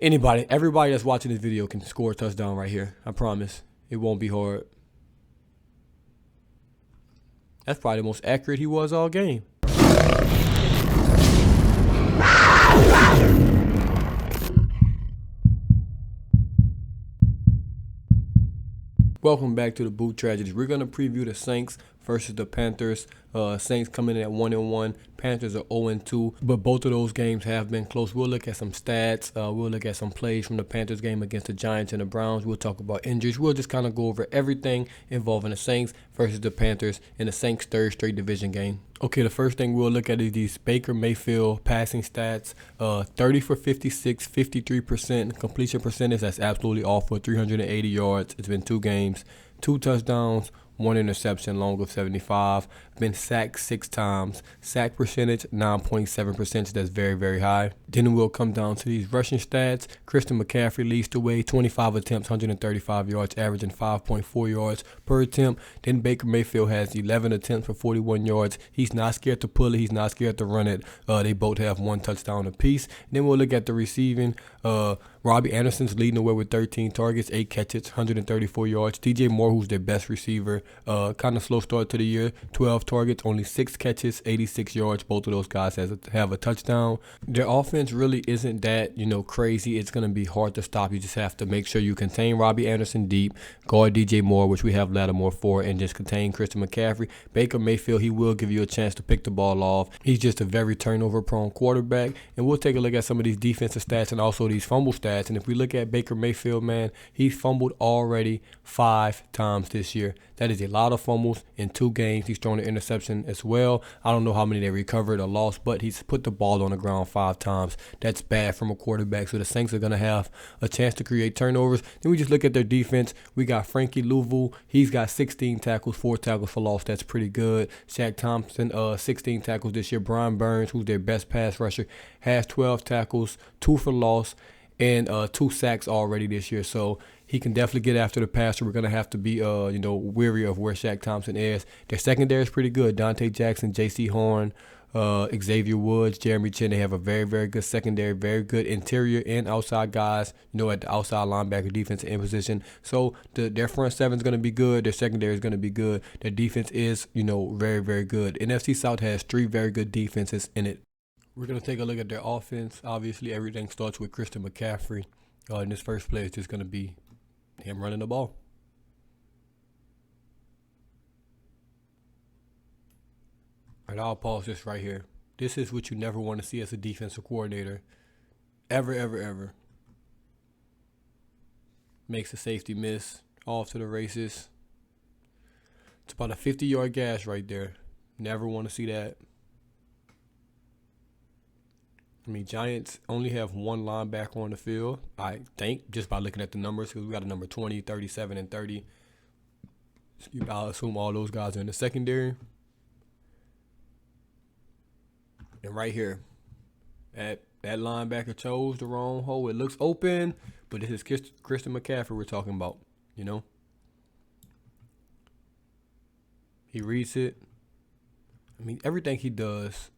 Everybody that's watching this video can score a touchdown right here. I promise. It won't be hard. That's probably the most accurate he was all game. Welcome back to the Boot Tragedies. We're going to preview the Saints versus the Panthers. Saints coming in at 1-1. Panthers are 0-2, but both of those games have been close. We'll look at some stats. We'll look at some plays from the Panthers game against the Giants and the Browns. We'll talk about injuries. We'll just kind of go over everything involving the Saints versus the Panthers in the Saints' third straight division game. Okay, the first thing we'll look at is these Baker Mayfield passing stats. 30 for 56, 53% completion percentage. That's absolutely awful. 380 yards. It's been 2 games, 2 touchdowns, 1 interception, long of 75. Been sacked 6 times. Sack percentage, 9.7%. That's very, very high. Then we'll come down to these rushing stats. Christian McCaffrey leads the way. 25 attempts, 135 yards, averaging 5.4 yards per attempt. Then Baker Mayfield has 11 attempts for 41 yards. He's not scared to pull it. He's not scared to run it. They both have 1 touchdown apiece. Then we'll look at the receiving. Robbie Anderson's leading the way with 13 targets, 8 catches, 134 yards. DJ Moore, who's their best receiver, kind of slow start to the year. 12 targets, only 6 catches, 86 yards. Both of those guys have a touchdown. Their offense really isn't that, crazy. It's going to be hard to stop. You just have to make sure you contain Robbie Anderson deep, guard DJ Moore, which we have Lattimore for, and just contain Christian McCaffrey. Baker Mayfield, he will give you a chance to pick the ball off. He's just a very turnover-prone quarterback. And we'll take a look at some of these defensive stats and also these fumble stats. And if we look at Baker Mayfield, man, he's fumbled already 5 times this year. That is a lot of fumbles in 2 games. He's thrown an interception as well. I don't know how many they recovered or lost, but he's put the ball on the ground 5 times. That's bad from a quarterback. So the Saints are going to have a chance to create turnovers. Then we just look at their defense. We got Frankie Louisville. He's got 16 tackles, 4 tackles for loss. That's pretty good. Shaq Thompson, 16 tackles this year. Brian Burns, who's their best pass rusher, has 12 tackles, 2 for loss, and 2 sacks already this year. So he can definitely get after the passer. We're going to have to be, weary of where Shaq Thompson is. Their secondary is pretty good. Dante Jackson, J.C. Horn, Xavier Woods, Jeremy Chin. They have a very, very good secondary, very good interior and outside guys, at the outside linebacker, defensive end position. So their front 7 is going to be good. Their secondary is going to be good. Their defense is, very, very good. NFC South has 3 very good defenses in it. We're going to take a look at their offense. Obviously, everything starts with Christian McCaffrey. In this first play, it's just going to be him running the ball. All right, I'll pause this right here. This is what you never want to see as a defensive coordinator. Ever, ever, ever. Makes a safety miss. Off to the races. It's about a 50-yard gash right there. Never want to see that. Giants only have 1 linebacker on the field, I think, just by looking at the numbers, because we got a number 20, 37, and 30. I'll assume all those guys are in the secondary. And right here, that linebacker chose the wrong hole. It looks open, but this is Christian McCaffrey we're talking about, He reads it. Everything he does,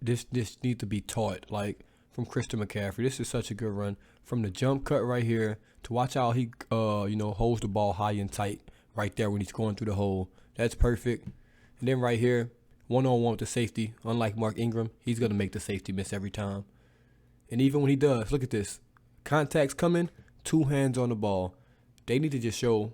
This needs to be taught, from Christian McCaffrey. This is such a good run. From the jump cut right here to watch how he, holds the ball high and tight right there when he's going through the hole. That's perfect. And then right here, one-on-one with the safety. Unlike Mark Ingram, he's going to make the safety miss every time. And even when he does, look at this. Contact's coming, 2 hands on the ball. They need to just show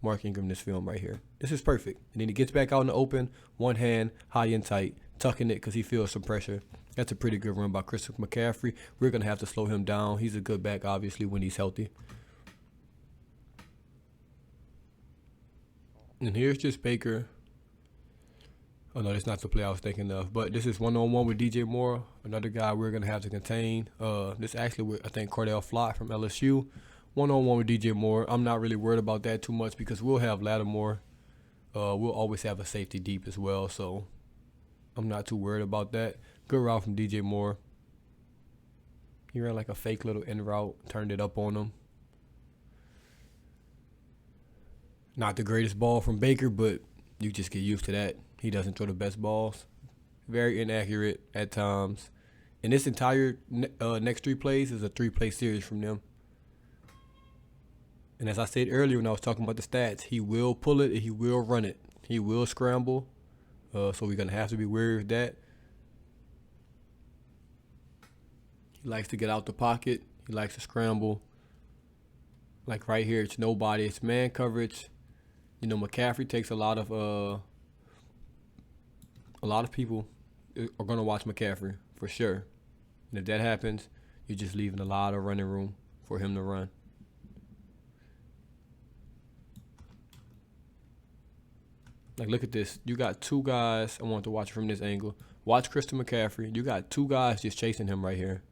Mark Ingram this film right here. This is perfect. And then he gets back out in the open, 1 hand, high and tight, tucking it because he feels some pressure. That's a pretty good run by Christian McCaffrey. We're going to have to slow him down. He's a good back, obviously, when he's healthy. And here's just Baker. Oh, no, that's not the play I was thinking of. But this is one-on-one with DJ Moore, another guy we're going to have to contain. This actually with, I think, Cordell Flott from LSU. One-on-one with DJ Moore. I'm not really worried about that too much because we'll have Lattimore. We'll always have a safety deep as well, so I'm not too worried about that. Good route from DJ Moore. He ran like a fake little in route, turned it up on him. Not the greatest ball from Baker, but you just get used to that. He doesn't throw the best balls. Very inaccurate at times. And this entire next 3 plays is a 3-play series from them. And as I said earlier when I was talking about the stats, he will pull it and he will run it. He will scramble. So we're going to have to be wary of that. He likes to get out the pocket. He likes to scramble. Like right here, it's nobody. It's man coverage. You know, McCaffrey takes a lot of people are going to watch McCaffrey for sure. And if that happens, you're just leaving a lot of running room for him to run. Like, look at this. You got 2 guys. I want to watch it from this angle. Watch Christian McCaffrey. You got 2 guys just chasing him right here.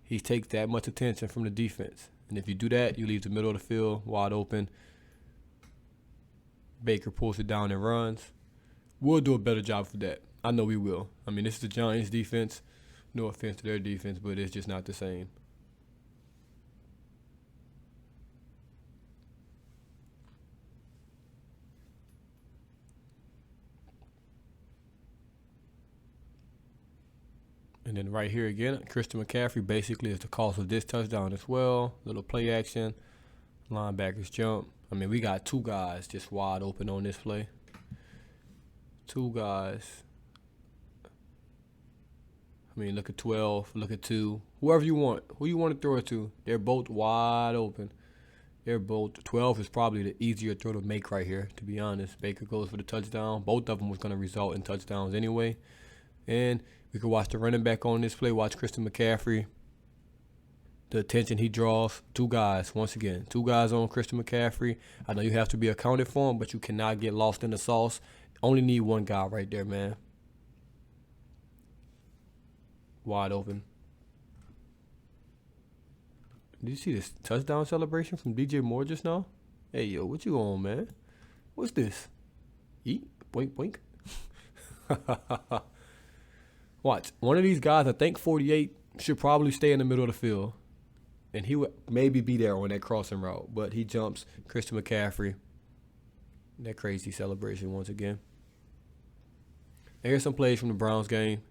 He takes that much attention from the defense. And if you do that, you leave the middle of the field wide open. Baker pulls it down and runs. We'll do a better job for that. I know we will. I mean, this is the Giants' defense. No offense to their defense, but it's just not the same. And then right here again, Christian McCaffrey basically is the cause of this touchdown as well. Little play action, linebackers jump. I mean, we got 2 guys just wide open on this play. 2 guys. I mean, look at 12, look at 2. Whoever you want, who you want to throw it to, they're both wide open. They're both, 12 is probably the easier throw to make right here, to be honest. Baker goes for the touchdown. Both of them was going to result in touchdowns anyway. And we could watch the running back on this play. Watch Christian McCaffrey. The attention he draws. 2 guys, once again. 2 guys on Christian McCaffrey. I know you have to be accounted for him, but you cannot get lost in the sauce. Only need 1 guy right there, man. Wide open. Did you see this touchdown celebration from DJ Moore just now? Hey, yo, what you on, man? What's this? Eat? Boink, boink. Watch. One of these guys, I think 48, should probably stay in the middle of the field. And he would maybe be there on that crossing route. But he jumps Christian McCaffrey. That crazy celebration once again. And here's some plays from the Browns game.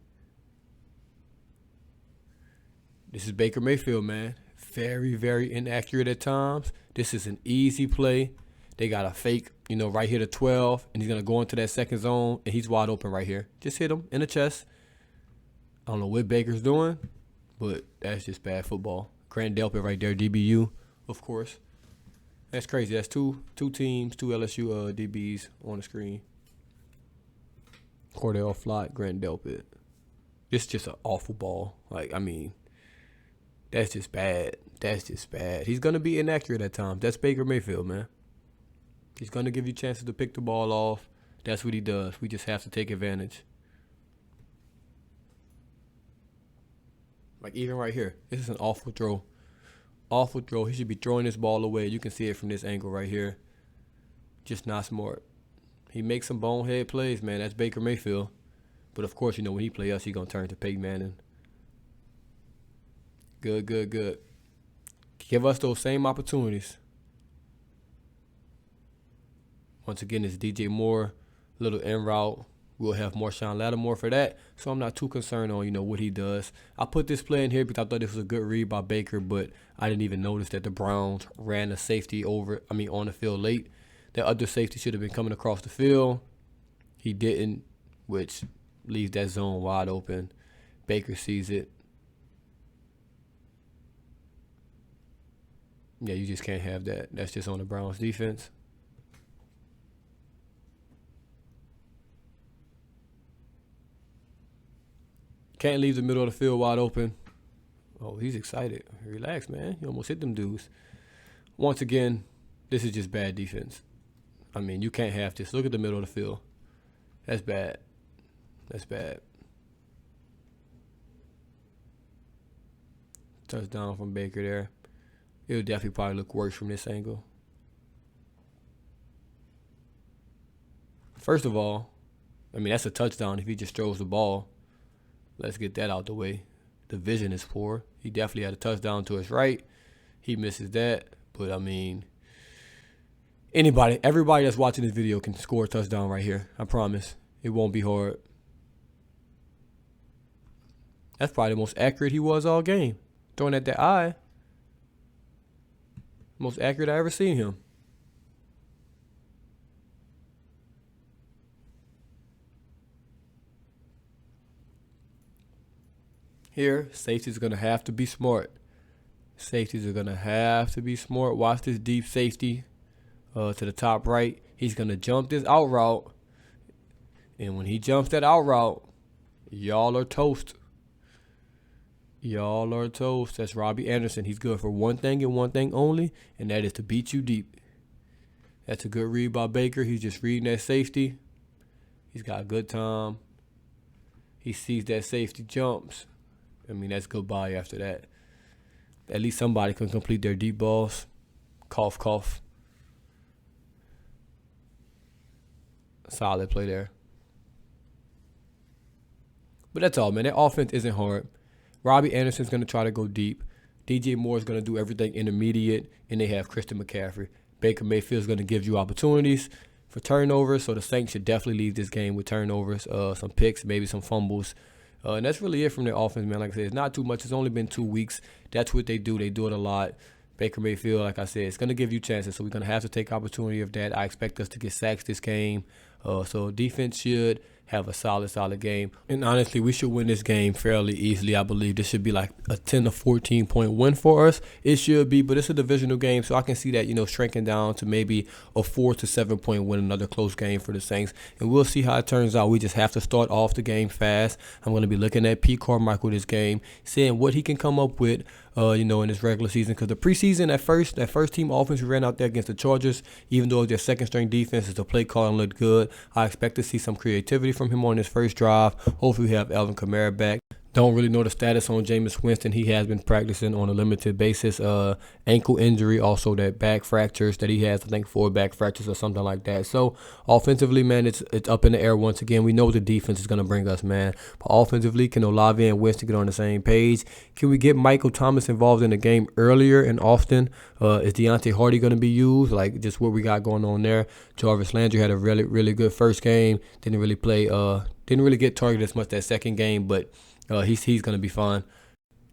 This is Baker Mayfield, man. Very, very inaccurate at times. This is an easy play. They got a fake, right here to 12. And he's going to go into that second zone. And he's wide open right here. Just hit him in the chest. I don't know what Baker's doing, but that's just bad football. Grant Delpit right there, DBU, of course. That's crazy. That's two teams, 2 LSU DBs on the screen. Cordell Flott, Grant Delpit. It's just an awful ball. That's just bad. That's just bad. He's going to be inaccurate at times. That's Baker Mayfield, man. He's going to give you chances to pick the ball off. That's what he does. We just have to take advantage. Like even right here, this is an awful throw. Awful throw. He should be throwing this ball away. You can see it from this angle right here. Just not smart. He makes some bonehead plays, man. That's Baker Mayfield. But of course, when he play us, he's going to turn to Peyton Manning. Good, good, good. Give us those same opportunities. Once again, it's DJ Moore. Little en route. We'll have Marshawn Lattimore for that, so I'm not too concerned on, what he does. I put this play in here because I thought this was a good read by Baker, but I didn't even notice that the Browns ran the safety on the field late. That other safety should have been coming across the field. He didn't, which leaves that zone wide open. Baker sees it. Yeah, you just can't have that. That's just on the Browns defense. Can't leave the middle of the field wide open. Oh, he's excited. Relax, man. You almost hit them dudes. Once again, this is just bad defense. You can't have this. Look at the middle of the field. That's bad. That's bad. Touchdown from Baker there. It'll definitely probably look worse from this angle. First of all, that's a touchdown if he just throws the ball. Let's get that out the way. The vision is poor. He definitely had a touchdown to his right. He misses that. But, everybody that's watching this video can score a touchdown right here. I promise. It won't be hard. That's probably the most accurate he was all game. Throwing at that eye. Most accurate I ever seen him. Here, safety's going to have to be smart. Safeties are going to have to be smart. Watch this deep safety to the top right. He's going to jump this out route. And when he jumps that out route, y'all are toast. Y'all are toast. That's Robbie Anderson. He's good for one thing and one thing only, and that is to beat you deep. That's a good read by Baker. He's just reading that safety. He's got a good time. He sees that safety jumps. I mean, that's goodbye after that. At least somebody can complete their deep balls. Cough, cough. Solid play there. But that's all, man. That offense isn't hard. Robbie Anderson's going to try to go deep. DJ Moore's going to do everything intermediate. And they have Christian McCaffrey. Baker Mayfield's going to give you opportunities for turnovers. So the Saints should definitely leave this game with turnovers, some picks, maybe some fumbles. And that's really it from their offense, man. Like I said, it's not too much. It's only been 2 weeks. That's what they do. They do it a lot. Baker Mayfield, like I said, it's going to give you chances. So we're going to have to take opportunity of that. I expect us to get sacks this game. So defense should have a solid game. And honestly, we should win this game fairly easily. I believe this should be like a 10 to 14 point win for us. It should be, but it's a divisional game, so I can see that, shrinking down to maybe a 4 to 7 point win, another close game for the Saints. And we'll see how it turns out. We just have to start off the game fast. I'm going to be looking at Pete Carmichael this game, seeing what he can come up with, in this regular season. Because the preseason, that first team offense we ran out there against the Chargers, even though their second string defense is the play calling looked good, I expect to see some creativity from him on his first drive. Hopefully we have Alvin Kamara back. Don't really know the status on Jameis Winston. He has been practicing on a limited basis. Ankle injury, also that back fractures that he has, I think 4 back fractures or something like that. So offensively, man, it's up in the air once again. We know the defense is going to bring us, man. But offensively, can Olave and Winston get on the same page? Can we get Michael Thomas involved in the game earlier and often? Is Deontay Hardy going to be used? Like just what we got going on there. Jarvis Landry had a really, really good first game. Didn't really play. Didn't really get targeted as much that second game, but he's going to be fine.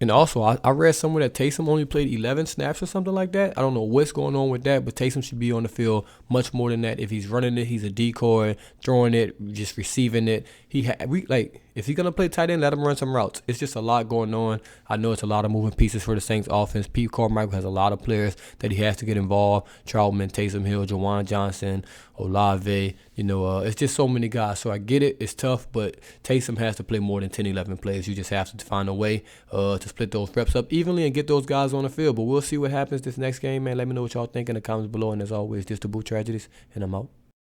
And also, I read somewhere that Taysom only played 11 snaps or something like that. I don't know what's going on with that, but Taysom should be on the field much more than that. If he's running it, he's a decoy, throwing it, just receiving it. If he's going to play tight end, let him run some routes. It's just a lot going on. I know it's a lot of moving pieces for the Saints offense. Pete Carmichael has a lot of players that he has to get involved. Troutman, Taysom Hill, Jawan Johnson, Olave. It's just so many guys. So I get it. It's tough, but Taysom has to play more than 10, 11 plays. You just have to find a way to split those reps up evenly and get those guys on the field. But we'll see what happens this next game, man. Let me know what y'all think in the comments below. And as always, this DaBoot Tragedies, and I'm out.